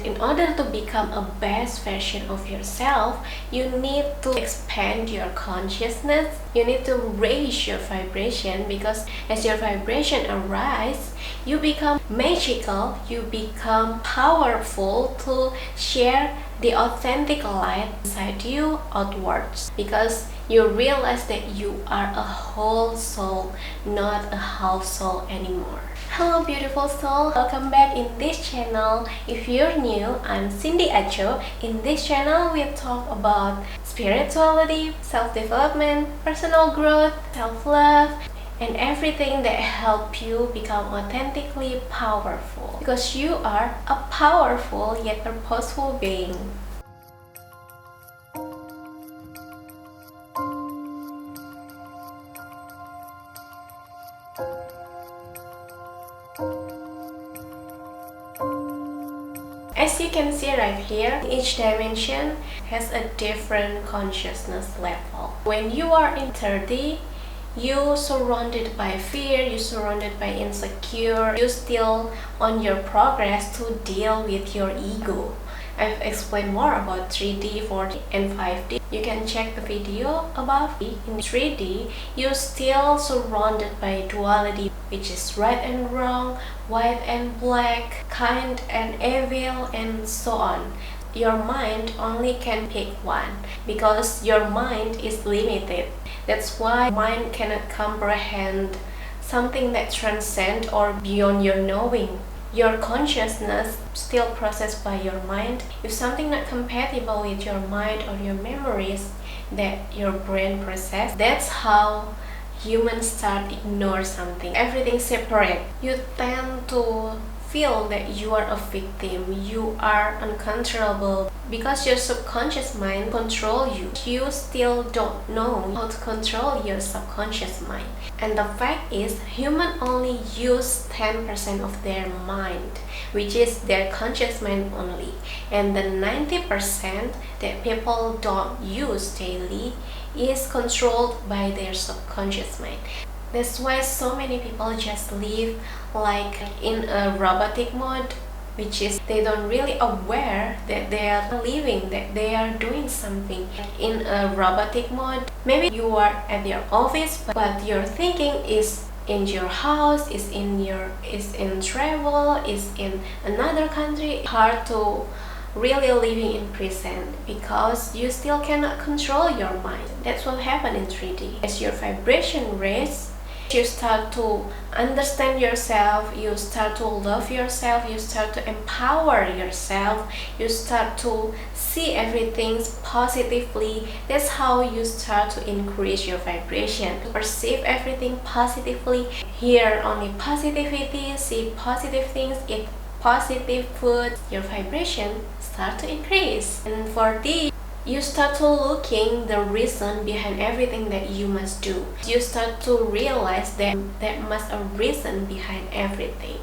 in order to become a best version of yourself, you need to expand your consciousness. You need to raise your vibration, because as your vibration arises, you become magical, you become powerful to share the authentic light inside you outwards, because you realize that you are a whole soul, not a half soul anymore. Hello beautiful soul, welcome back in this channel. If you're new, I'm cindyaco. In this channel we talk about spirituality, self-development, personal growth, self-love, and everything that help you become authentically powerful, because you are a powerful yet purposeful being. As you can see right here, each dimension has a different consciousness level. When you are in 30, you surrounded by fear, you surrounded by insecure, you still on your progress to deal with your ego. I've explained more about 3D, 4D, and 5D. You can check the video above. In 3D, you're still surrounded by duality, which is right and wrong, white and black, kind and evil, and so on. Your mind only can pick one, because your mind is limited. That's why mind cannot comprehend something that transcends or beyond your knowing. Your consciousness still processed by your mind. If something not compatible with your mind or your memories that your brain process, that's how humans start ignore something. Everything separate. You tend to feel that you are a victim, you are uncontrollable, because your subconscious mind control you. You still don't know how to control your subconscious mind. And the fact is, humans only use 10% of their mind, which is their conscious mind only. And the 90% that people don't use daily is controlled by their subconscious mind. That's why so many people just live like in a robotic mode, which is they don't really aware that they are living, that they are doing something in a robotic mode. Maybe you are at your office, but your thinking is in your house, is in travel, is in another country. Hard to really living in present, because you still cannot control your mind. That's what happened in 3D. As your vibration raises, you start to understand yourself, you start to love yourself, you start to empower yourself, you start to see everything positively. That's how you start to increase your vibration, perceive everything positively, hear only positivity, see positive things, eat positive food. Your vibration start to increase. And for this, you start to looking the reason behind everything that you must do. You start to realize that there must a reason behind everything.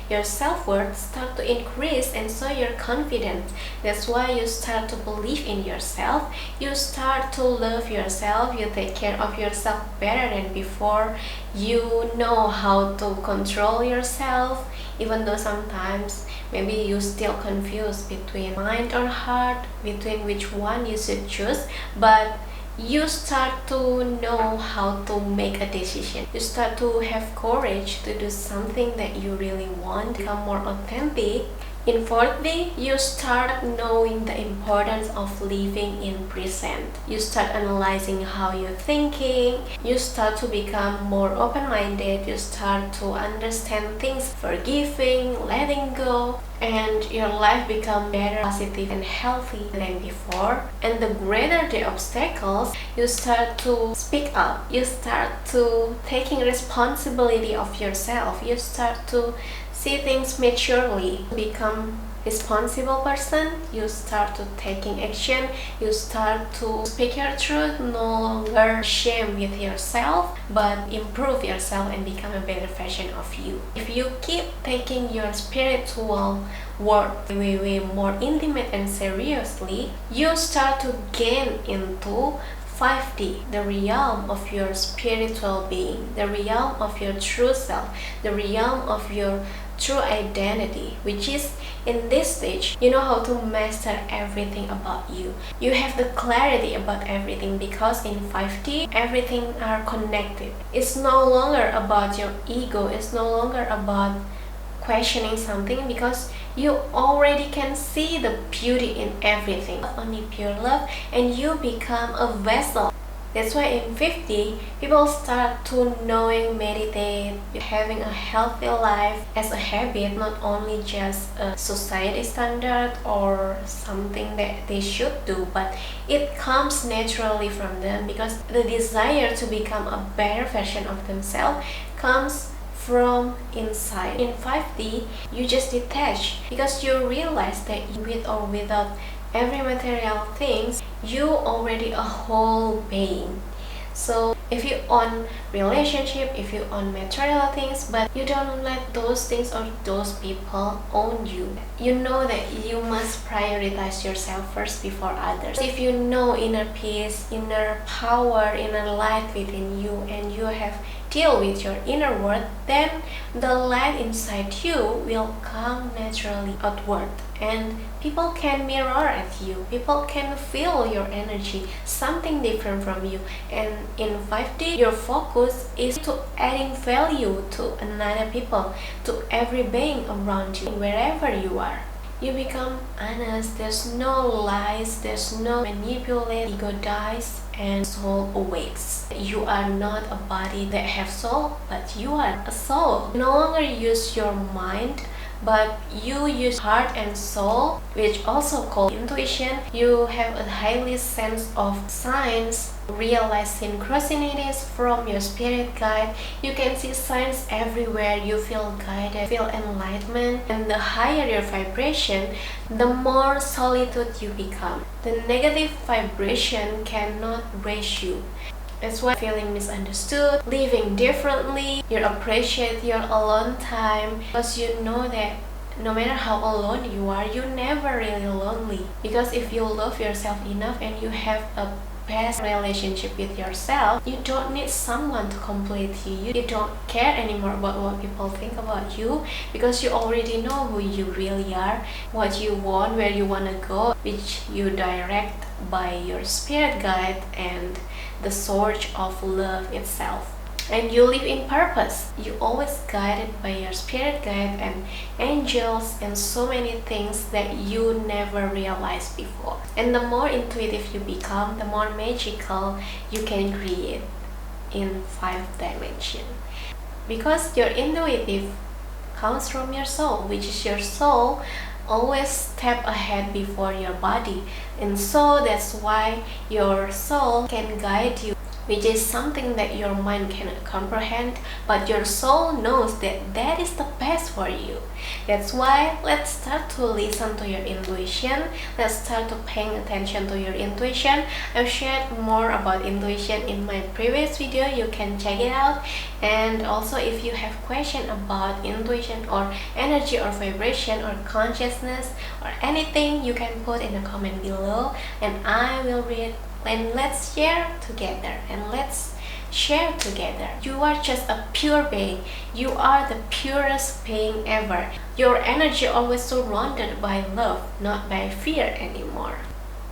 Your self-worth start to increase, and so your confidence. That's why you start to believe in yourself. You start to love yourself. You take care of yourself better than before. You know how to control yourself, even though sometimes maybe you still confused between mind or heart, between which one you should choose, but you start to know how to make a decision. You start to have courage to do something that you really want, become more authentic. In 4D, you start knowing the importance of living in present. You start analyzing how you're thinking. You start to become more open-minded. You start to understand things, forgiving, letting go, and your life become better, positive, and healthy than before. And the greater the obstacles, you start to speak up. You start to taking responsibility of yourself. You start to see things maturely, become responsible person. You start to taking action. You start to speak your truth, no longer shame with yourself, but improve yourself and become a better version of you. If you keep taking your spiritual work way more intimate and seriously, you start to gain into 5D, the realm of your spiritual being, the realm of your true self, the realm of your true identity, which is in this stage, you know how to master everything about you. You have the clarity about everything because in 5D, everything are connected. It's no longer about your ego. It's no longer about questioning something because you already can see the beauty in everything. Only pure love, and you become a vessel. That's why in 50, people start to knowing, meditate, having a healthy life as a habit, not only just a society standard or something that they should do, but it comes naturally from them because the desire to become a better version of themselves comes from inside. In 5D, you just detach because you realize that with or without every material things, you already a whole being. So if you own relationship, if you own material things, but you don't let those things or those people own you, you know that you must prioritize yourself first before others. If you know inner peace, inner power, inner light within you, and you have deal with your inner world, then the light inside you will come naturally outward, and people can mirror at you, people can feel your energy, something different from you. And in 5D, your focus is to adding value to another people, to every being around you, wherever you are. You become honest, there's no lies, there's no manipulate, ego dies and soul awakes. You are not a body that have soul, but you are a soul. You no longer use your mind, but you use heart and soul, which also called intuition. You have a highly sense of signs, realize synchronicities from your spirit guide. You can see signs everywhere. You feel guided, feel enlightenment, and the higher your vibration, the more solitude you become. The negative vibration cannot raise you. That's why feeling misunderstood, living differently, you appreciate your alone time because you know that no matter how alone you are, you're never really lonely. Because if you love yourself enough and you have a best relationship with yourself, you don't need someone to complete you. You don't care anymore about what people think about you because you already know who you really are, what you want, where you want to go, which you direct by your spirit guide and the source of love itself. And you live in purpose. You always guided by your spirit guide and angels and so many things that you never realized before. And the more intuitive you become, the more magical you can create in 5 dimension. Because your intuitive comes from your soul, which is your soul always step ahead before your body. And so that's why your soul can guide you, which is something that your mind cannot comprehend, but your soul knows that that is the best for you. That's why let's start to listen to your intuition. Let's start to paying attention to your intuition. I've shared more about intuition in my previous video. You can check it out. And also if you have question about intuition or energy or vibration or consciousness or anything, you can put in the comment below and I will read. And let's share together and let's share together. You are just a pure being. You are the purest being ever. Your energy always surrounded by love, not by fear anymore.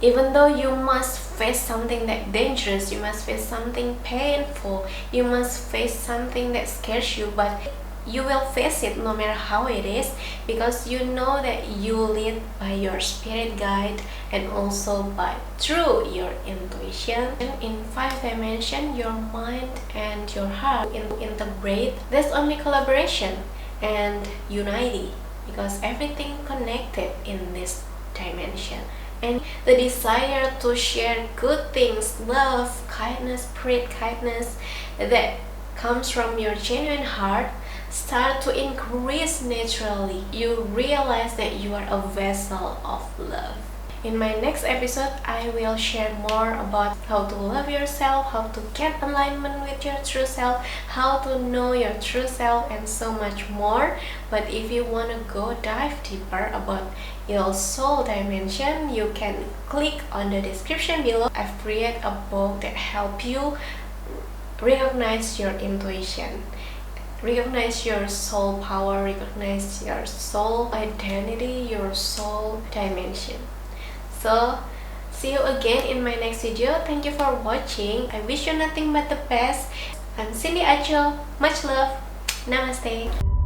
Even though you must face something that dangerous, you must face something painful, you must face something that scares you, but you will face it no matter how it is, because you know that you lead by your spirit guide and also by through your intuition. And in 5 dimension, your mind and your heart integrate. There's only collaboration and unity because everything connected in this dimension. And the desire to share good things, love, kindness, spirit kindness that comes from your genuine heart start to increase naturally. You realize that you are a vessel of love. In my next episode, I will share more about how to love yourself, how to get alignment with your true self, how to know your true self, and so much more. But if you want to go dive deeper about your soul dimension, you can click on the description below. I've created a book that help you recognize your intuition. recognize your soul power, recognize your soul identity, your soul dimension. So see you again in my next video. Thank you for watching. I wish you nothing but the best. I'm cindyaco. Much love. Namaste.